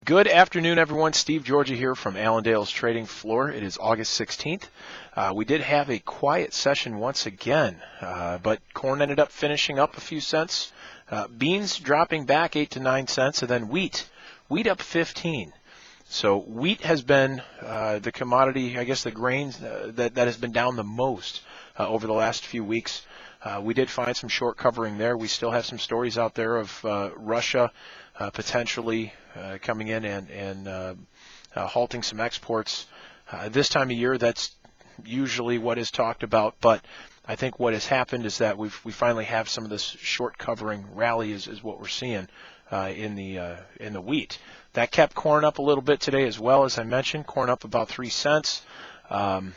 Good afternoon, everyone. Steve Georgia here from Allendale's trading floor. It is August 16th. We did have a quiet session once again, but corn ended up finishing up a few cents. Beans dropping back 8 to 9 cents, and then wheat up 15. So wheat has been the commodity, I guess the grains that has been down the most over the last few weeks. We did find some short covering there. We still have some stories out there of Russia potentially coming in and halting some exports. This time of year, that's usually what is talked about, but I think what has happened is that we finally have some of this short covering rally is what we're seeing in the wheat. That kept corn up a little bit today as well, as I mentioned. Corn up about 3 cents.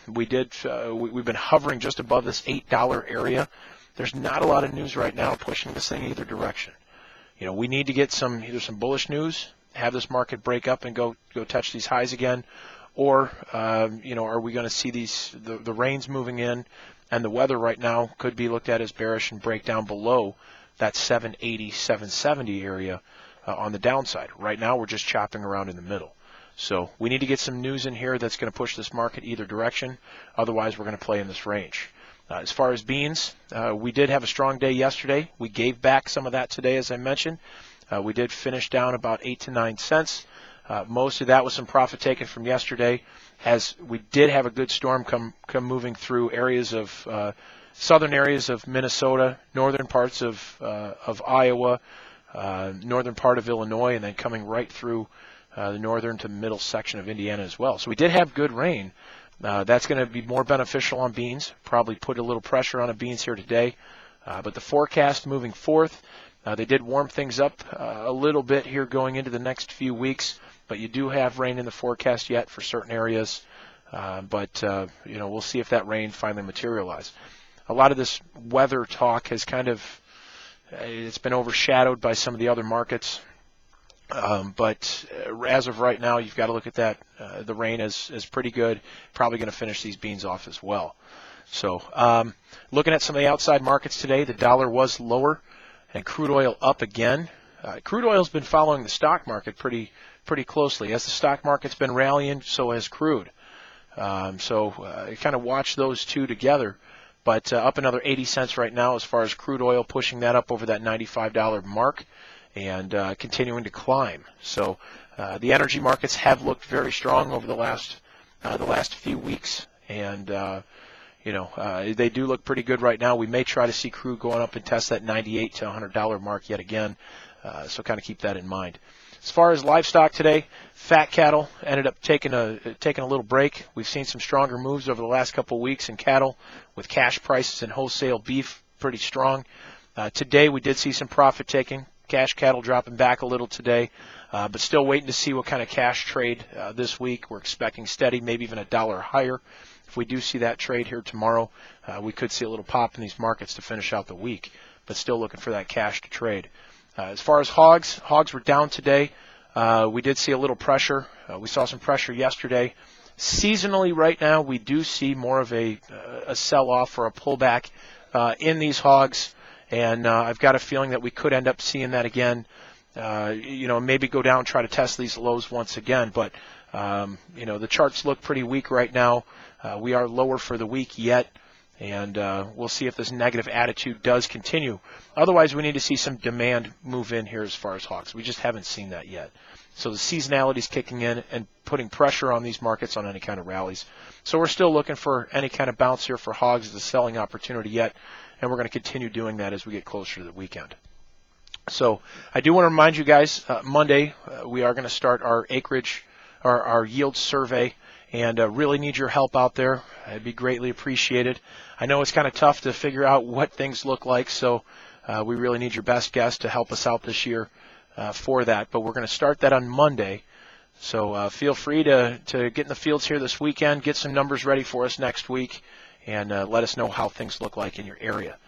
We've been hovering just above this $8 area. There's not a lot of news right now pushing this thing either direction. You know, we need to get either some bullish news, have this market break up and go touch these highs again, or are we going to see the rains moving in, and the weather right now could be looked at as bearish and break down below that 780, 770 area on the downside. Right now we're just chopping around in the middle. So we need to get some news in here that's going to push this market either direction. Otherwise, we're going to play in this range. As far as beans, we did have a strong day yesterday. We gave back some of that today, as I mentioned. We did finish down about 8 to 9 cents. Most of that was some profit taken from yesterday, as we did have a good storm come moving through areas of southern areas of Minnesota, northern parts of Iowa, northern part of Illinois, and then coming right through the northern to middle section of Indiana as well. So we did have good rain. That's going to be more beneficial on beans, probably put a little pressure on the beans here today. But the forecast moving forth, they did warm things up a little bit here going into the next few weeks, but you do have rain in the forecast yet for certain areas. But we'll see if that rain finally materializes. A lot of this weather talk has it's been overshadowed by some of the other markets. But as of right now, you've got to look at that. The rain is pretty good. Probably going to finish these beans off as well. So looking at some of the outside markets today, the dollar was lower and crude oil up again. Crude oil's been following the stock market pretty closely. As the stock market's been rallying, so has crude. So kind of watch those two together. But up another 80 cents right now as far as crude oil, pushing that up over that $95 mark. And continuing to climb. So the energy markets have looked very strong over the last few weeks, and they do look pretty good right now. We may try to see crude going up and test that $98 to $100 mark yet again. So kind of keep that in mind. As far as livestock today, fat cattle ended up taking a little break. We've seen some stronger moves over the last couple of weeks in cattle, with cash prices and wholesale beef pretty strong. Today we did see some profit taking. Cash cattle dropping back a little today, but still waiting to see what kind of cash trade this week. We're expecting steady, maybe even $1 higher. If we do see that trade here tomorrow, we could see a little pop in these markets to finish out the week, but still looking for that cash to trade. As far as hogs were down today. We did see a little pressure. We saw some pressure yesterday. Seasonally right now, we do see more of a sell-off or a pullback in these hogs. And I've got a feeling that we could end up seeing that again, maybe go down and try to test these lows once again. But, the charts look pretty weak right now. We are lower for the week yet, and we'll see if this negative attitude does continue. Otherwise, we need to see some demand move in here as far as hogs. We just haven't seen that yet. So the seasonality is kicking in and putting pressure on these markets on any kind of rallies. So we're still looking for any kind of bounce here for hogs as a selling opportunity yet. And we're going to continue doing that as we get closer to the weekend. So I do want to remind you guys, Monday we are going to start our acreage, our yield survey, and really need your help out there. It'd be greatly appreciated. I know it's kind of tough to figure out what things look like, so we really need your best guess to help us out this year for that. But we're going to start that on Monday. So feel free to get in the fields here this weekend, get some numbers ready for us next week, and let us know how things look like in your area.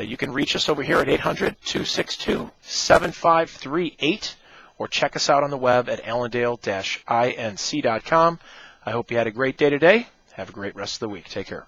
You can reach us over here at 800-262-7538, or check us out on the web at allendale-inc.com. I hope you had a great day today. Have a great rest of the week. Take care.